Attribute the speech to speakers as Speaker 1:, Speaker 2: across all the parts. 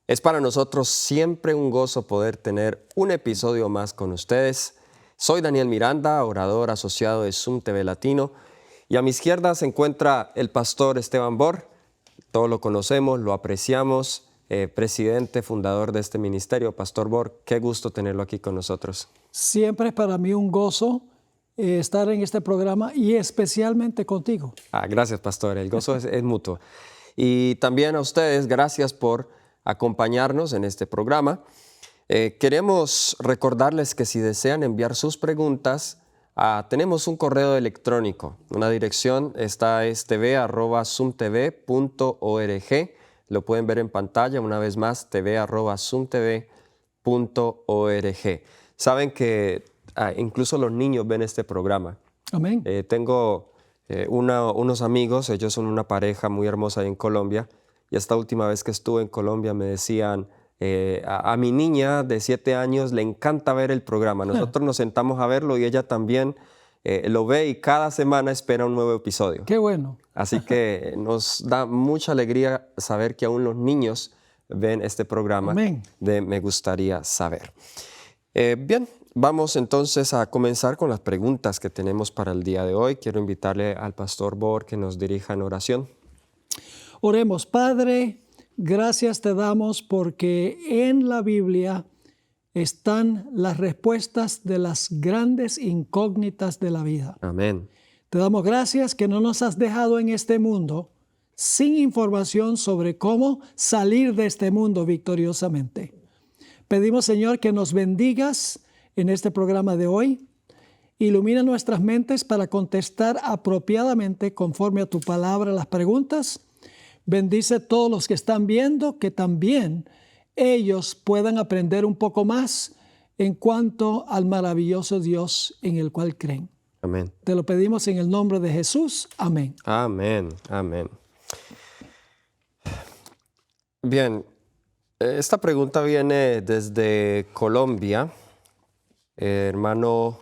Speaker 1: Es para nosotros siempre un gozo poder tener un episodio más con ustedes. Soy Daniel Miranda, orador asociado de Zoom TV Latino, y a mi izquierda se encuentra el pastor Esteban Bor. Todos lo conocemos, lo apreciamos, presidente, fundador de este ministerio. Pastor Bor, qué gusto tenerlo aquí con nosotros.
Speaker 2: Siempre es para mí un gozo estar en este programa y especialmente contigo.
Speaker 1: Gracias, pastor. El gozo es mutuo. Y también a ustedes, gracias por acompañarnos en este programa. Queremos recordarles que si desean enviar sus preguntas, tenemos un correo electrónico. Una dirección está es tv@zoomtv.org. Lo pueden ver en pantalla una vez más, tv@zoomtv.org. Saben que incluso los niños ven este programa.
Speaker 2: Amén.
Speaker 1: Tengo unos amigos, ellos son una pareja muy hermosa ahí en Colombia, y esta última vez que estuve en Colombia me decían, a mi niña de 7 años le encanta ver el programa. Nosotros nos sentamos a verlo y ella también lo ve y cada semana espera un nuevo episodio.
Speaker 2: Qué bueno.
Speaker 1: Así que nos da mucha alegría saber que aún los niños ven este programa.
Speaker 2: Amén.
Speaker 1: De Me Gustaría Saber. Bien, vamos entonces a comenzar con las preguntas que tenemos para el día de hoy. Quiero invitarle al pastor Bor que nos dirija en oración.
Speaker 2: Oremos. Padre, gracias te damos porque en la Biblia están las respuestas de las grandes incógnitas de la vida.
Speaker 1: Amén.
Speaker 2: Te damos gracias que no nos has dejado en este mundo sin información sobre cómo salir de este mundo victoriosamente. Pedimos, Señor, que nos bendigas en este programa de hoy. Ilumina nuestras mentes para contestar apropiadamente conforme a tu palabra las preguntas. Bendice a todos los que están viendo, que también ellos puedan aprender un poco más en cuanto al maravilloso Dios en el cual creen.
Speaker 1: Amén.
Speaker 2: Te lo pedimos en el nombre de Jesús. Amén.
Speaker 1: Amén. Amén. Bien, esta pregunta viene desde Colombia. Hermano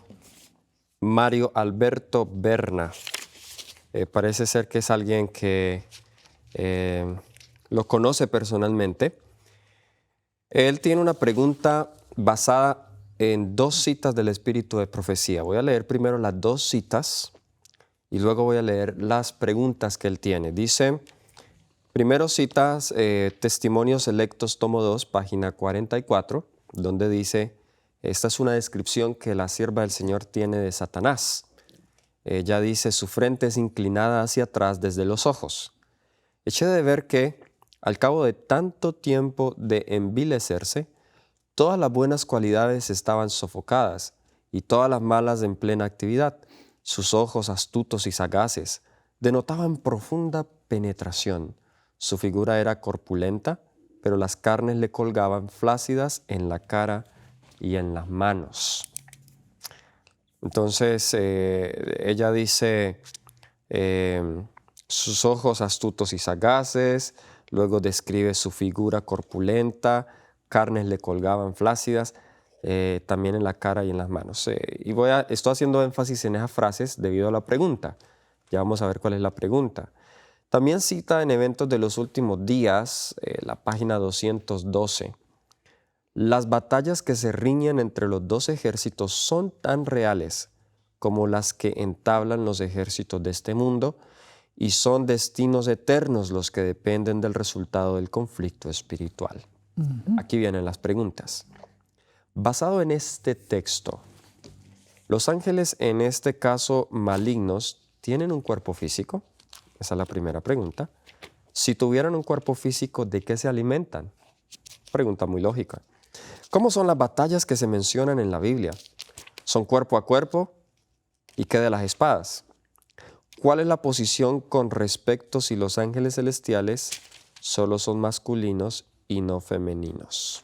Speaker 1: Mario Alberto Berna. Parece ser que es alguien que lo conoce personalmente. Él tiene una pregunta basada en 2 citas del Espíritu de Profecía. Voy a leer primero las 2 citas y luego voy a leer las preguntas que él tiene. Dice, primero citas Testimonios Electos, tomo 2, página 44, donde dice, esta es una descripción que la sierva del Señor tiene de Satanás. Ella dice, su frente es inclinada hacia atrás desde los ojos. Eché de ver que, al cabo de tanto tiempo de envilecerse, todas las buenas cualidades estaban sofocadas y todas las malas en plena actividad. Sus ojos astutos y sagaces denotaban profunda penetración. Su figura era corpulenta, pero las carnes le colgaban flácidas en la cara y en las manos. Entonces, ella dice, sus ojos astutos y sagaces, luego describe su figura corpulenta, carnes le colgaban flácidas, también en la cara y en las manos. Estoy haciendo énfasis en esas frases debido a la pregunta. Ya vamos a ver cuál es la pregunta. También cita en Eventos de los Últimos Días, la página 212. Las batallas que se riñen entre los 2 ejércitos son tan reales como las que entablan los ejércitos de este mundo, y son destinos eternos los que dependen del resultado del conflicto espiritual. Aquí vienen las preguntas. Basado en este texto, ¿los ángeles, en este caso malignos, tienen un cuerpo físico? Esa es la primera pregunta. Si tuvieran un cuerpo físico, ¿de qué se alimentan? Pregunta muy lógica. ¿Cómo son las batallas que se mencionan en la Biblia? ¿Son cuerpo a cuerpo? ¿Y qué de las espadas? ¿Cuál es la posición con respecto si los ángeles celestiales solo son masculinos y no femeninos?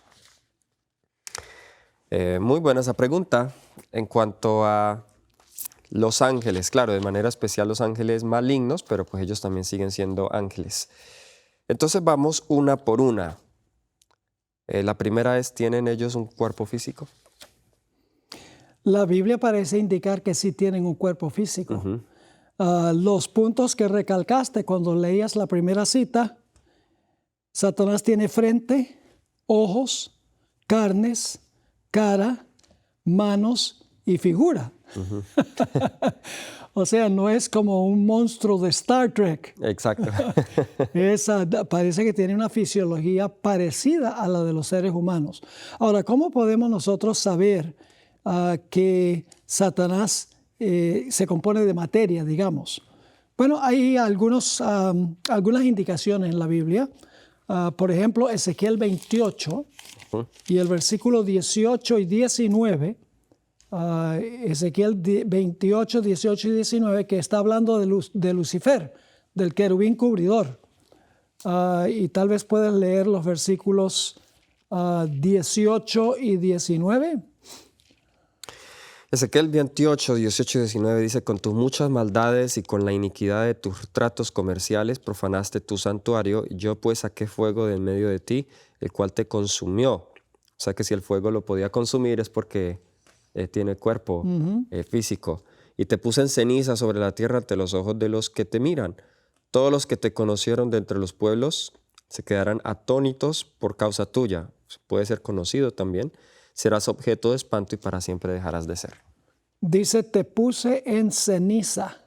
Speaker 1: Muy buena esa pregunta. En cuanto a los ángeles, claro, de manera especial los ángeles malignos, pero pues ellos también siguen siendo ángeles. Entonces vamos una por una. La primera es, ¿tienen ellos un cuerpo físico?
Speaker 2: La Biblia parece indicar que sí tienen un cuerpo físico. Los puntos que recalcaste cuando leías la primera cita, Satanás tiene frente, ojos, carnes, cara, manos y figura. O sea, no es como un monstruo de Star Trek.
Speaker 1: Exacto.
Speaker 2: Parece que tiene una fisiología parecida a la de los seres humanos. Ahora, ¿cómo podemos nosotros saber que Satanás se compone de materia, digamos? Bueno, hay algunas indicaciones en la Biblia. Por ejemplo, Ezequiel 28 y el versículo 18 y 19. Ezequiel 28, 18 y 19, que está hablando de Lucifer, del querubín cubridor. Y tal vez puedes leer los versículos 18 y 19.
Speaker 1: Ezequiel 28, 18 y 19 dice: con tus muchas maldades y con la iniquidad de tus tratos comerciales profanaste tu santuario, y yo pues saqué fuego de en medio de ti, el cual te consumió. O sea que si el fuego lo podía consumir es porque tiene cuerpo físico. Y te puse en ceniza sobre la tierra ante los ojos de los que te miran. Todos los que te conocieron de entre los pueblos se quedarán atónitos por causa tuya. Puede ser conocido también. Serás objeto de espanto y para siempre dejarás de ser.
Speaker 2: Dice, te puse en ceniza.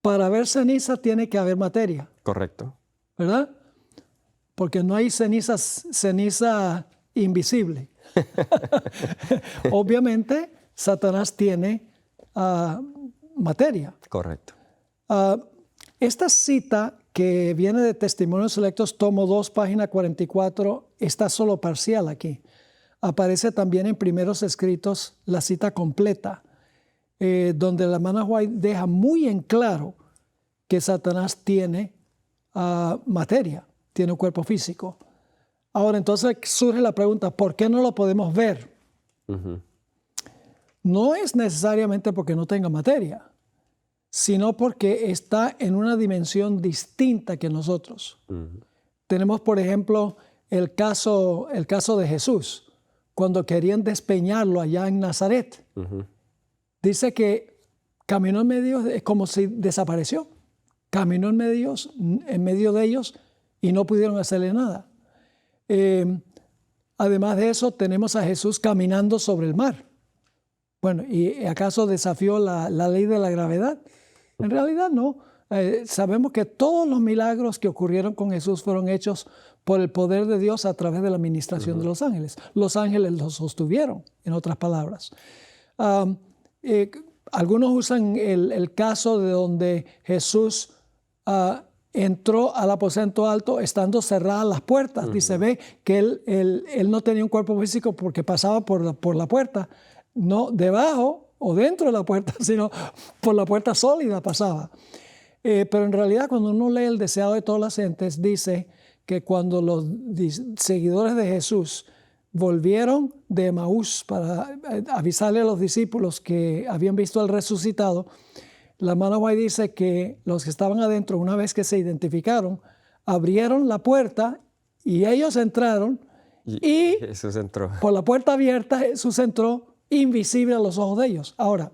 Speaker 2: Para haber ceniza tiene que haber materia.
Speaker 1: Correcto.
Speaker 2: ¿Verdad? Porque no hay ceniza invisible. Obviamente, Satanás tiene materia.
Speaker 1: Correcto.
Speaker 2: Esta cita que viene de Testimonios Selectos, tomo 2, página 44, está solo parcial aquí. Aparece también en Primeros Escritos la cita completa, donde la hermana White deja muy en claro que Satanás tiene materia, tiene un cuerpo físico. Ahora, entonces surge la pregunta, ¿por qué no lo podemos ver? No es necesariamente porque no tenga materia, sino porque está en una dimensión distinta que nosotros. Tenemos, por ejemplo, el caso de Jesús, cuando querían despeñarlo allá en Nazaret. Dice que caminó en medio, es como si desapareció. Caminó en medio de ellos y no pudieron hacerle nada. Además de eso, tenemos a Jesús caminando sobre el mar. Bueno, ¿y acaso desafió la ley de la gravedad? En realidad no. Sabemos que todos los milagros que ocurrieron con Jesús fueron hechos por el poder de Dios a través de la administración de los ángeles. Los ángeles los sostuvieron, en otras palabras. Algunos usan el caso de donde Jesús entró al aposento alto estando cerradas las puertas. Dice, ve que él no tenía un cuerpo físico porque pasaba por la puerta, no debajo o dentro de la puerta, sino por la puerta sólida pasaba. Pero en realidad, cuando uno lee el deseado de todas las gentes, dice que cuando los seguidores de Jesús volvieron de Emaús para avisarle a los discípulos que habían visto al resucitado, la hermana White dice que los que estaban adentro, una vez que se identificaron, abrieron la puerta y ellos entraron y
Speaker 1: Jesús entró.
Speaker 2: Por la puerta abierta Jesús entró invisible a los ojos de ellos. Ahora,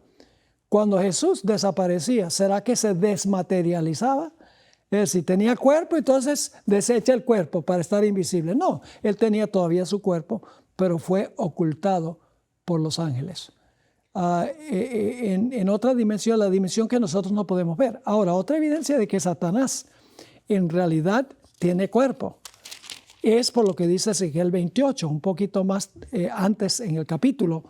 Speaker 2: cuando Jesús desaparecía, ¿será que se desmaterializaba? Es decir, tenía cuerpo, entonces desecha el cuerpo para estar invisible. No, él tenía todavía su cuerpo, pero fue ocultado por los ángeles. En otra dimensión, la dimensión que nosotros no podemos ver. Ahora, otra evidencia de que Satanás en realidad tiene cuerpo es por lo que dice Ezequiel 28, un poquito más antes en el capítulo.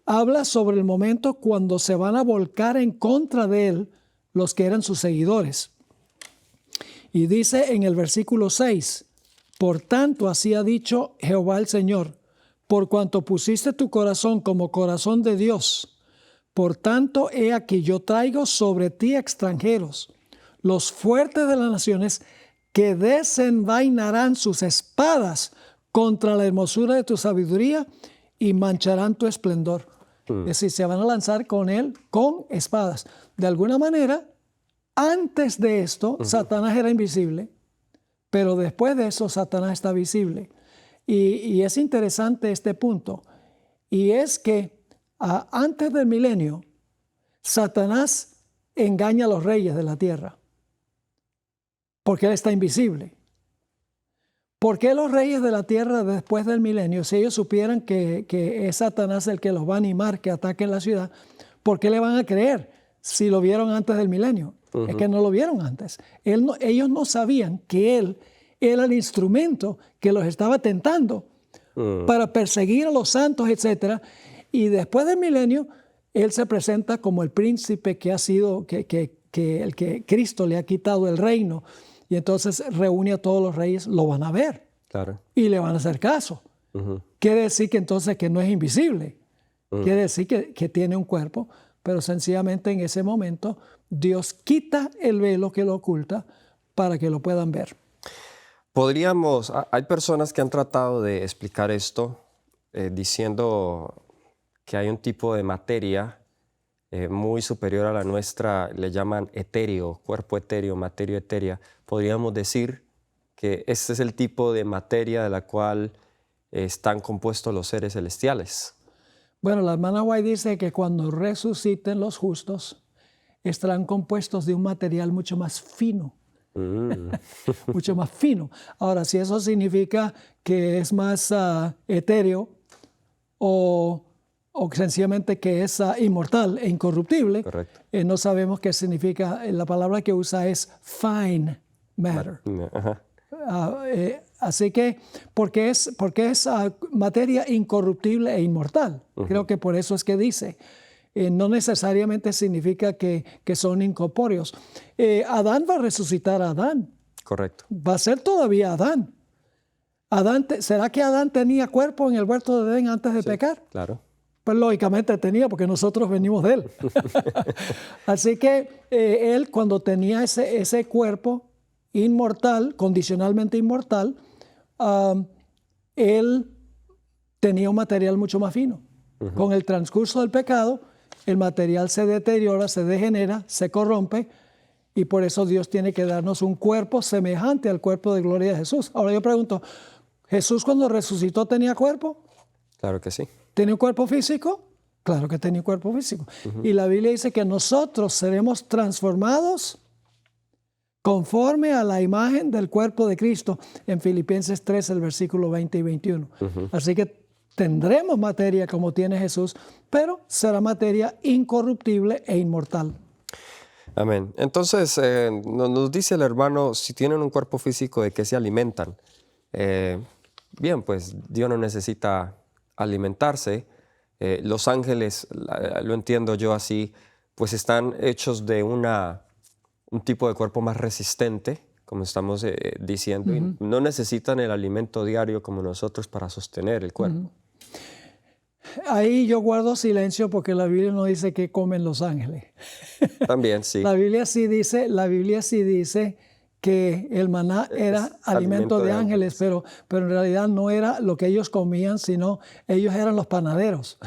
Speaker 2: Habla sobre el momento cuando se van a volcar en contra de él los que eran sus seguidores. Y dice en el versículo 6, por tanto así ha dicho Jehová el Señor, por cuanto pusiste tu corazón como corazón de Dios, por tanto he aquí yo traigo sobre ti extranjeros, los fuertes de las naciones, que desenvainarán sus espadas contra la hermosura de tu sabiduría y mancharán tu esplendor. Es decir, se van a lanzar con él con espadas. De alguna manera, antes de esto, Satanás era invisible, pero después de eso, Satanás está visible. Y es interesante este punto. Y es que antes del milenio, Satanás engaña a los reyes de la tierra, porque él está invisible. ¿Por qué los reyes de la tierra después del milenio, si ellos supieran que es Satanás el que los va a animar que ataquen la ciudad, ¿por qué le van a creer si lo vieron antes del milenio? Es que no lo vieron antes. Ellos no sabían que él era el instrumento que los estaba tentando para perseguir a los santos, etc. Y después del milenio, él se presenta como el príncipe que ha sido, el que Cristo le ha quitado el reino. Y entonces reúne a todos los reyes, lo van a ver.
Speaker 1: Claro.
Speaker 2: Y le van a hacer caso. Quiere decir que entonces que no es invisible. Quiere decir que tiene un cuerpo, pero sencillamente en ese momento Dios quita el velo que lo oculta para que lo puedan ver.
Speaker 1: Hay personas que han tratado de explicar esto diciendo que hay un tipo de materia muy superior a la nuestra, le llaman etéreo, cuerpo etéreo, materia etérea. Podríamos decir que este es el tipo de materia de la cual están compuestos los seres celestiales.
Speaker 2: Bueno, la hermana White dice que cuando resuciten los justos, estarán compuestos de un material mucho más fino. Mucho más fino. Ahora, si eso significa que es más etéreo o sencillamente que es inmortal e incorruptible, no sabemos qué significa. La palabra que usa es fine matter. Así que, porque es materia incorruptible e inmortal. Creo que por eso es que dice. No necesariamente significa que son incorpóreos. Adán va a resucitar a Adán.
Speaker 1: Correcto.
Speaker 2: Va a ser todavía Adán. ¿Será que Adán tenía cuerpo en el huerto de Edén antes de pecar?
Speaker 1: Claro.
Speaker 2: Pues lógicamente tenía, porque nosotros venimos de él. Así que él, cuando tenía ese cuerpo inmortal, condicionalmente inmortal, él tenía un material mucho más fino. Con el transcurso del pecado, el material se deteriora, se degenera, se corrompe, y por eso Dios tiene que darnos un cuerpo semejante al cuerpo de gloria de Jesús. Ahora yo pregunto, ¿Jesús cuando resucitó tenía cuerpo?
Speaker 1: Claro que sí.
Speaker 2: ¿Tenía un cuerpo físico? Claro que tenía un cuerpo físico. Y la Biblia dice que nosotros seremos transformados conforme a la imagen del cuerpo de Cristo en Filipenses 3, el versículo 20 y 21. Así que tendremos materia como tiene Jesús, pero será materia incorruptible e inmortal.
Speaker 1: Amén. Entonces, nos dice el hermano, si tienen un cuerpo físico, ¿de qué se alimentan? Bien, pues Dios no necesita alimentarse. Los ángeles, lo entiendo yo así, pues están hechos de un tipo de cuerpo más resistente, como estamos diciendo, y no necesitan el alimento diario como nosotros para sostener el cuerpo.
Speaker 2: Ahí yo guardo silencio porque la Biblia no dice qué comen los ángeles.
Speaker 1: También, sí.
Speaker 2: La Biblia sí dice que el maná era alimento de ángeles, pero en realidad no era lo que ellos comían, sino ellos eran los panaderos.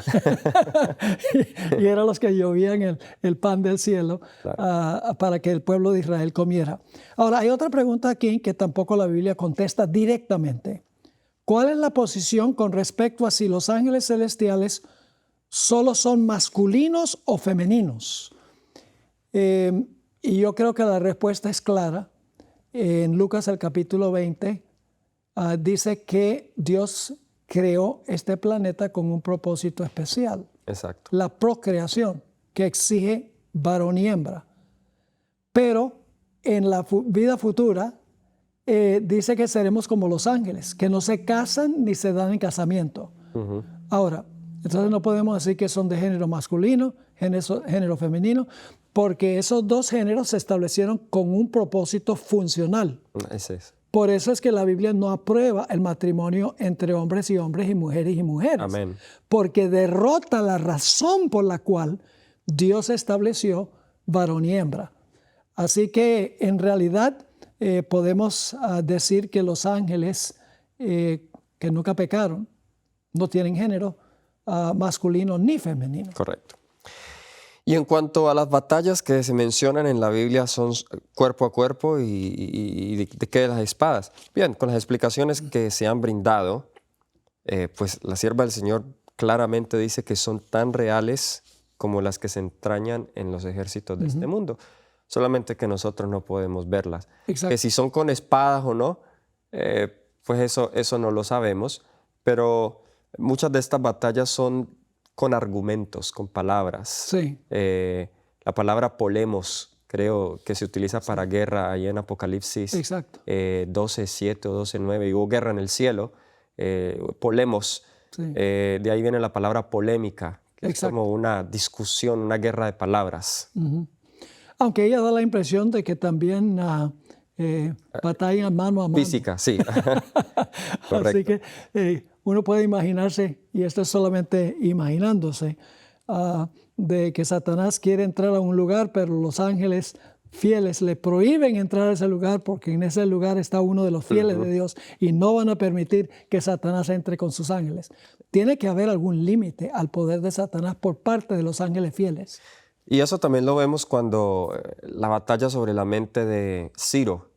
Speaker 2: y eran los que llovían el pan del cielo, claro, para que el pueblo de Israel comiera. Ahora, hay otra pregunta aquí que tampoco la Biblia contesta directamente. ¿Cuál es la posición con respecto a si los ángeles celestiales solo son masculinos o femeninos? Y yo creo que la respuesta es clara. En Lucas, el capítulo 20, dice que Dios creó este planeta con un propósito especial.
Speaker 1: Exacto.
Speaker 2: La procreación, que exige varón y hembra. Pero en la vida futura, dice que seremos como los ángeles, que no se casan ni se dan en casamiento. Ahora, entonces no podemos decir que son de género masculino, género femenino, porque esos dos géneros se establecieron con un propósito funcional.
Speaker 1: Ese es.
Speaker 2: Por eso es que la Biblia no aprueba el matrimonio entre hombres y hombres y mujeres y mujeres.
Speaker 1: Amén.
Speaker 2: Porque derrota la razón por la cual Dios estableció varón y hembra. Así que en realidad podemos decir que los ángeles que nunca pecaron no tienen género masculino ni femenino.
Speaker 1: Correcto. Y en cuanto a las batallas que se mencionan en la Biblia, son cuerpo a cuerpo y de qué las espadas. Bien, con las explicaciones que se han brindado, pues la sierva del Señor claramente dice que son tan reales como las que se entrañan en los ejércitos de este mundo. Solamente que nosotros no podemos verlas.
Speaker 2: Exacto.
Speaker 1: Que si son con espadas o no, pues eso no lo sabemos, pero muchas de estas batallas son con argumentos, con palabras.
Speaker 2: Sí,
Speaker 1: La palabra polemos, creo que se utiliza para guerra ahí en Apocalipsis
Speaker 2: exacto.
Speaker 1: 12:7 o 12:9, y hubo guerra en el cielo, polemos,
Speaker 2: Sí,
Speaker 1: de ahí viene la palabra polémica, que es
Speaker 2: exacto.
Speaker 1: como una discusión, una guerra de palabras.
Speaker 2: Aunque ella da la impresión de que también batallan mano a mano.
Speaker 1: Física, sí.
Speaker 2: Así
Speaker 1: Correcto.
Speaker 2: que uno puede imaginarse, y esto es solamente imaginándose, de que Satanás quiere entrar a un lugar, pero los ángeles fieles le prohíben entrar a ese lugar porque en ese lugar está uno de los fieles de Dios y no van a permitir que Satanás entre con sus ángeles. Tiene que haber algún límite al poder de Satanás por parte de los ángeles fieles.
Speaker 1: Y eso también lo vemos cuando la batalla sobre la mente de Ciro,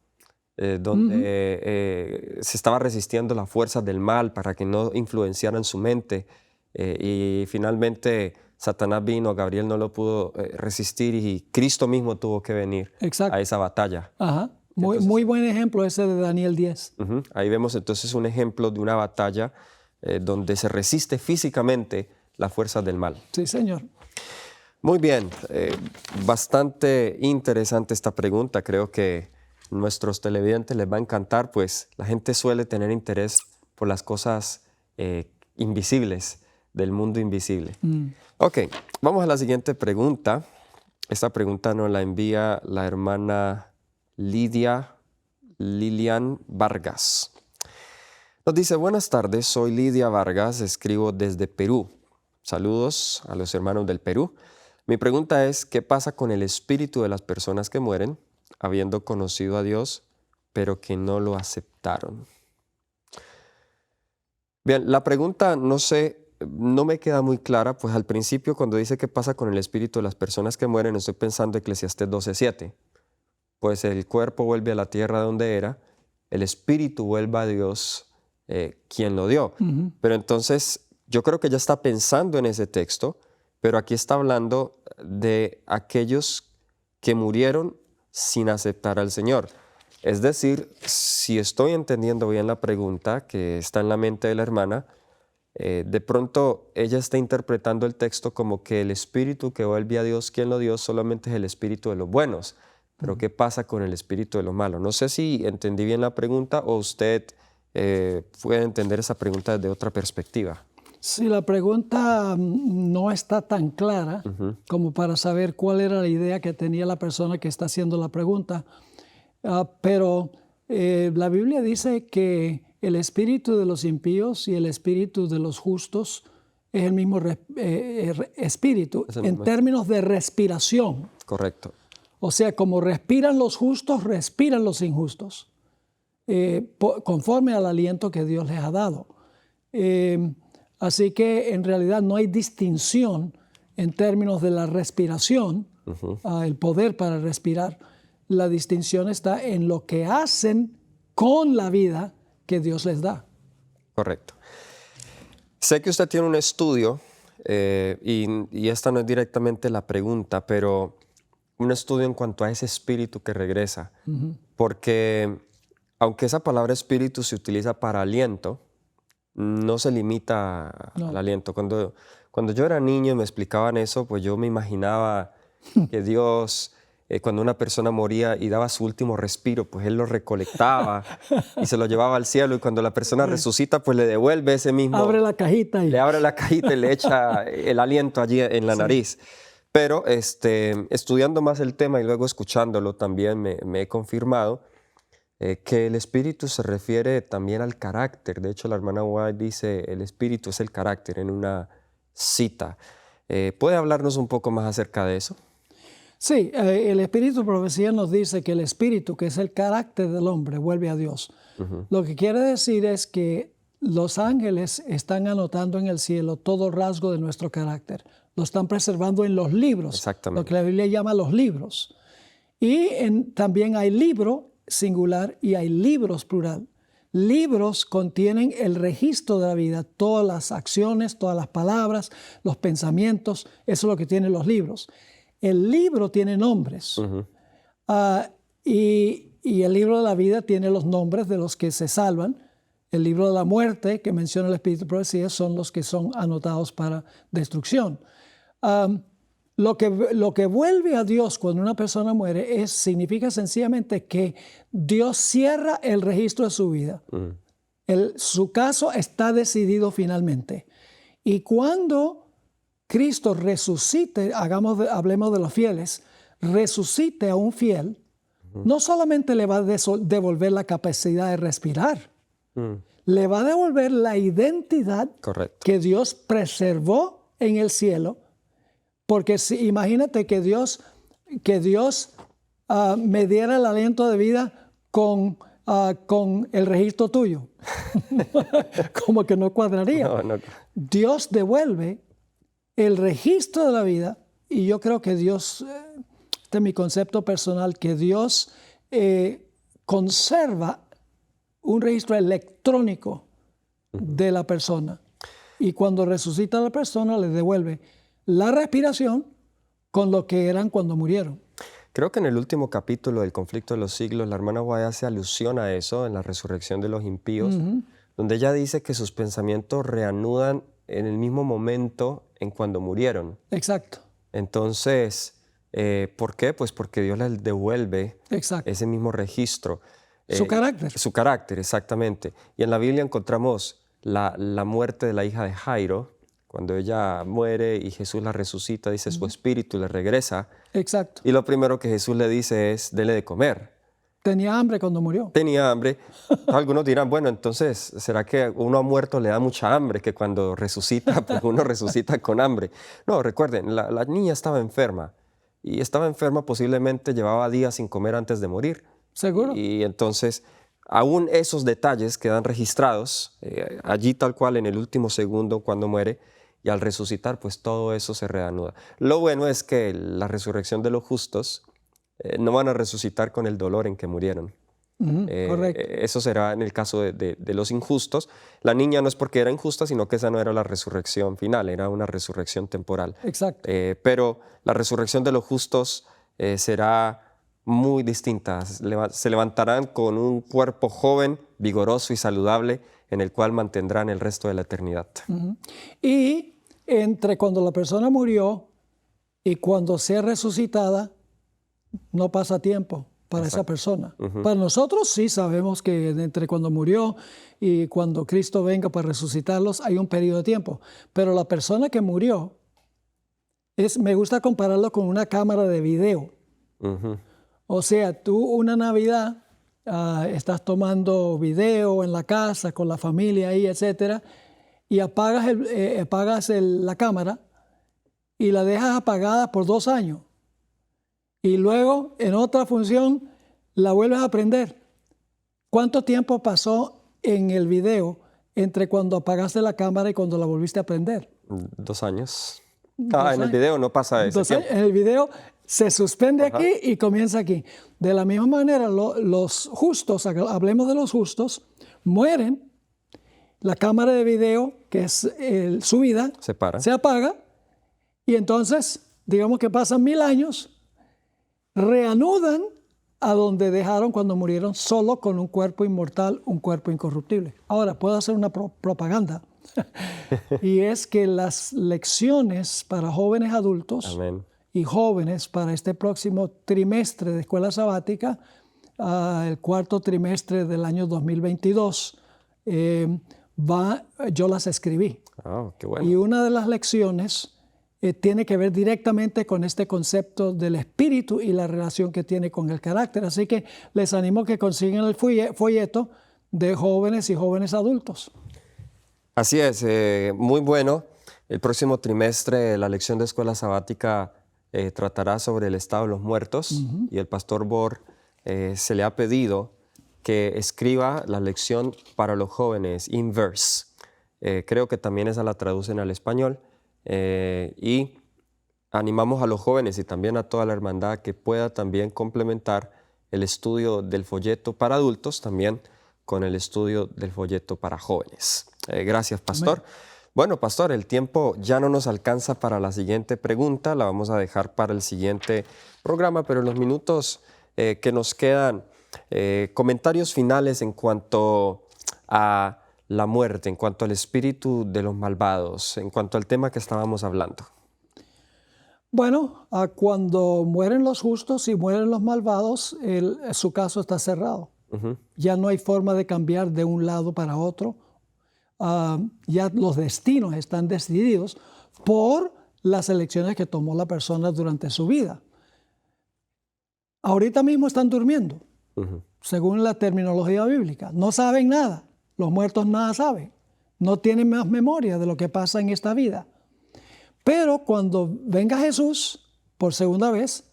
Speaker 1: donde se estaba resistiendo las fuerzas del mal para que no influenciaran su mente. Y finalmente Satanás vino, Gabriel no lo pudo resistir y Cristo mismo tuvo que venir
Speaker 2: Exacto.
Speaker 1: a esa batalla.
Speaker 2: Ajá.
Speaker 1: Entonces,
Speaker 2: Muy buen ejemplo ese de Daniel 10.
Speaker 1: Ahí vemos entonces un ejemplo de una batalla donde se resiste físicamente las fuerzas del mal.
Speaker 2: Sí, señor.
Speaker 1: Muy bien, bastante interesante esta pregunta. Creo que nuestros televidentes les va a encantar, pues la gente suele tener interés por las cosas invisibles, del mundo invisible. Ok, vamos a la siguiente pregunta. Esta pregunta nos la envía la hermana Lilian Vargas. Nos dice, buenas tardes, soy Lidia Vargas, escribo desde Perú. Saludos a los hermanos del Perú. Mi pregunta es, ¿qué pasa con el espíritu de las personas que mueren, habiendo conocido a Dios, pero que no lo aceptaron? Bien, la pregunta no me queda muy clara, pues al principio cuando dice qué pasa con el espíritu de las personas que mueren, estoy pensando en Eclesiastés 12:7. Pues el cuerpo vuelve a la tierra donde era, el espíritu vuelve a Dios, quien lo dio. Pero entonces yo creo que ya está pensando en ese texto, pero aquí está hablando de aquellos que murieron sin aceptar al Señor. Es decir, si estoy entendiendo bien la pregunta que está en la mente de la hermana, de pronto ella está interpretando el texto como que el espíritu que vuelve a Dios, quien lo dio, solamente es el espíritu de los buenos. Pero ¿qué pasa con el espíritu de los malos? No sé si entendí bien la pregunta o usted puede entender esa pregunta desde otra perspectiva.
Speaker 2: Si la pregunta no está tan clara como para saber cuál era la idea que tenía la persona que está haciendo la pregunta, pero la Biblia dice que el espíritu de los impíos y el espíritu de los justos es el mismo espíritu en términos de respiración.
Speaker 1: Correcto.
Speaker 2: O sea, como respiran los justos, respiran los injustos, conforme al aliento que Dios les ha dado. Así que en realidad no hay distinción en términos de la respiración, el poder para respirar. La distinción está en lo que hacen con la vida que Dios les da.
Speaker 1: Correcto. Sé que usted tiene un estudio y esta no es directamente la pregunta, pero un estudio en cuanto a ese espíritu que regresa. Porque aunque esa palabra espíritu se utiliza para aliento, no se limita al aliento. Cuando yo era niño y me explicaban eso, pues yo me imaginaba que Dios, cuando una persona moría y daba su último respiro, pues Él lo recolectaba y se lo llevaba al cielo. Y cuando la persona resucita, pues le devuelve ese mismo...
Speaker 2: Abre la cajita y...
Speaker 1: Le abre la cajita y le echa el aliento allí en la nariz. Pero estudiando más el tema y luego escuchándolo también me he confirmado que el espíritu se refiere también al carácter. De hecho, la hermana White dice el espíritu es el carácter en una cita. ¿Puede hablarnos un poco más acerca de eso?
Speaker 2: Sí, el espíritu de profecía nos dice que el espíritu, que es el carácter del hombre, vuelve a Dios. Lo que quiere decir es que los ángeles están anotando en el cielo todo rasgo de nuestro carácter. Lo están preservando en los libros, lo que la Biblia llama los libros. Y también hay libro singular y hay libros plural. Libros contienen el registro de la vida, todas las acciones, todas las palabras, los pensamientos, eso es lo que tienen los libros. El libro tiene nombres y el libro de la vida tiene los nombres de los que se salvan el libro de la muerte que menciona el Espíritu de Profecía son los que son anotados para destrucción. Lo que vuelve a Dios cuando una persona muere significa sencillamente que Dios cierra el registro de su vida. Su caso está decidido finalmente. Y cuando Cristo resucite, hablemos de los fieles, resucite a un fiel, no solamente le va a devolver la capacidad de respirar, le va a devolver la identidad
Speaker 1: Correcto.
Speaker 2: que Dios preservó en el cielo. Porque imagínate que Dios me diera el aliento de vida con el registro tuyo. Como que no cuadraría.
Speaker 1: No.
Speaker 2: Dios devuelve el registro de la vida, y yo creo que Dios, este es mi concepto personal, que Dios conserva un registro electrónico de la persona. Y cuando resucita a la persona, le devuelve la respiración con lo que eran cuando murieron.
Speaker 1: Creo que en el último capítulo del Conflicto de los Siglos, la hermana White hace alusión a eso en la resurrección de los impíos, donde ella dice que sus pensamientos reanudan en el mismo momento en cuando murieron.
Speaker 2: Exacto.
Speaker 1: Entonces, ¿por qué? Pues porque Dios les devuelve ese mismo registro.
Speaker 2: Su carácter.
Speaker 1: Su carácter, exactamente. Y en la Biblia encontramos la muerte de la hija de Jairo. Cuando ella muere y Jesús la resucita, dice su espíritu le regresa.
Speaker 2: Exacto.
Speaker 1: Y lo primero que Jesús le dice es, dele de comer.
Speaker 2: Tenía hambre cuando murió.
Speaker 1: Tenía hambre. Algunos dirán, bueno, entonces, ¿será que uno muerto le da mucha hambre que cuando resucita, pues uno resucita con hambre? No, recuerden, la niña estaba enferma. Y estaba enferma, posiblemente llevaba días sin comer antes de morir.
Speaker 2: ¿Seguro?
Speaker 1: Y entonces, aún esos detalles quedan registrados allí tal cual en el último segundo cuando muere. Y al resucitar, pues todo eso se reanuda. Lo bueno es que la resurrección de los justos no van a resucitar con el dolor en que murieron.
Speaker 2: Correcto.
Speaker 1: Eso será en el caso de los injustos. La niña no es porque era injusta, sino que esa no era la resurrección final, era una resurrección temporal.
Speaker 2: Exacto.
Speaker 1: Pero la resurrección de los justos será muy distinta. Se levantarán con un cuerpo joven, vigoroso y saludable, en el cual mantendrán el resto de la eternidad.
Speaker 2: Y entre cuando la persona murió y cuando sea resucitada, no pasa tiempo para esa persona. Para nosotros sí sabemos que entre cuando murió y cuando Cristo venga para resucitarlos hay un periodo de tiempo. Pero la persona que murió, me gusta compararlo con una cámara de video. O sea, tú una Navidad estás tomando video en la casa con la familia ahí, etcétera, y apagas la cámara y la dejas apagada por 2 años. Y luego, en otra función, la vuelves a prender. ¿Cuánto tiempo pasó en el video entre cuando apagaste la cámara y cuando la volviste a prender?
Speaker 1: 2 años. En el video no pasa eso.
Speaker 2: En el video se suspende aquí y comienza aquí. De la misma manera, los justos, hablemos de los justos, mueren. La cámara de video, que es su vida, se apaga. Y entonces, digamos que pasan 1000 años, reanudan a donde dejaron cuando murieron, solo con un cuerpo inmortal, un cuerpo incorruptible. Ahora, puedo hacer una propaganda. Y es que las lecciones para jóvenes adultos
Speaker 1: Amén.
Speaker 2: y jóvenes para este próximo trimestre de escuela sabática, el 4º trimestre del año 2022, yo las escribí.
Speaker 1: Oh, qué bueno.
Speaker 2: Y una de las lecciones tiene que ver directamente con este concepto del espíritu y la relación que tiene con el carácter. Así que les animo a que consigan el folleto de jóvenes y jóvenes adultos.
Speaker 1: Así es, muy bueno. El próximo trimestre la lección de escuela sabática tratará sobre el estado de los muertos y el pastor Bor se le ha pedido que escriba la lección para los jóvenes in verse. Creo que también esa la traducen al español y animamos a los jóvenes y también a toda la hermandad que pueda también complementar el estudio del folleto para adultos también con el estudio del folleto para jóvenes. Gracias, pastor. Amén. Bueno, pastor, el tiempo ya no nos alcanza para la siguiente pregunta, la vamos a dejar para el siguiente programa, pero en los minutos que nos quedan, comentarios finales en cuanto a la muerte, en cuanto al espíritu de los malvados, en cuanto al tema que estábamos hablando?
Speaker 2: Bueno, cuando mueren los justos y mueren los malvados, su caso está cerrado. Ya no hay forma de cambiar de un lado para otro. Ya los destinos están decididos por las elecciones que tomó la persona durante su vida. Ahorita mismo están durmiendo, según la terminología bíblica. No saben nada. Los muertos nada saben. No tienen más memoria de lo que pasa en esta vida. Pero cuando venga Jesús por segunda vez,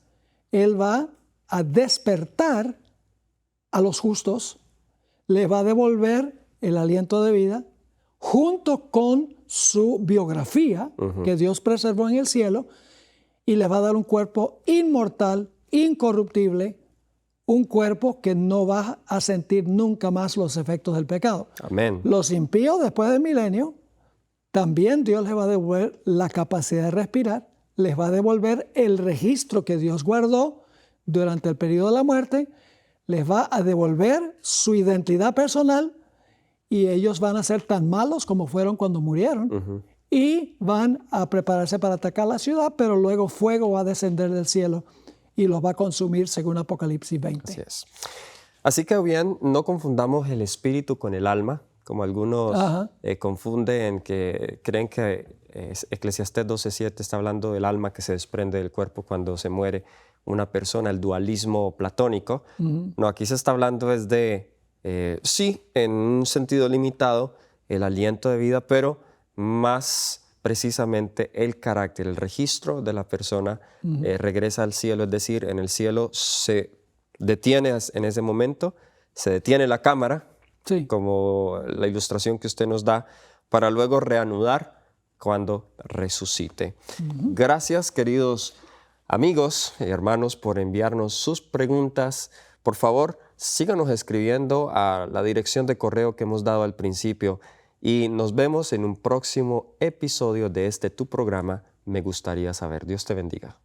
Speaker 2: Él va a despertar a los justos, les va a devolver el aliento de vida junto con su biografía que Dios preservó en el cielo, y les va a dar un cuerpo inmortal, incorruptible, un cuerpo que no va a sentir nunca más los efectos del pecado.
Speaker 1: Amén.
Speaker 2: Los impíos después del milenio, también Dios les va a devolver la capacidad de respirar, les va a devolver el registro que Dios guardó durante el periodo de la muerte, les va a devolver su identidad personal, y ellos van a ser tan malos como fueron cuando murieron, y van a prepararse para atacar la ciudad, pero luego fuego va a descender del cielo y los va a consumir, según Apocalipsis 20.
Speaker 1: Así es. Así que bien, no confundamos el espíritu con el alma, como algunos confunden, que creen que Eclesiastés 12:7 está hablando del alma que se desprende del cuerpo cuando se muere una persona, el dualismo platónico. No, aquí se está hablando es de, sí, en un sentido limitado, el aliento de vida, pero más precisamente el carácter, el registro de la persona regresa al cielo, es decir, en el cielo se detiene en ese momento, se detiene la cámara, como la ilustración que usted nos da, para luego reanudar cuando resucite. Gracias, queridos amigos y hermanos, por enviarnos sus preguntas. Por favor, síganos escribiendo a la dirección de correo que hemos dado al principio, y nos vemos en un próximo episodio de este tu programa, Me Gustaría Saber. Dios te bendiga.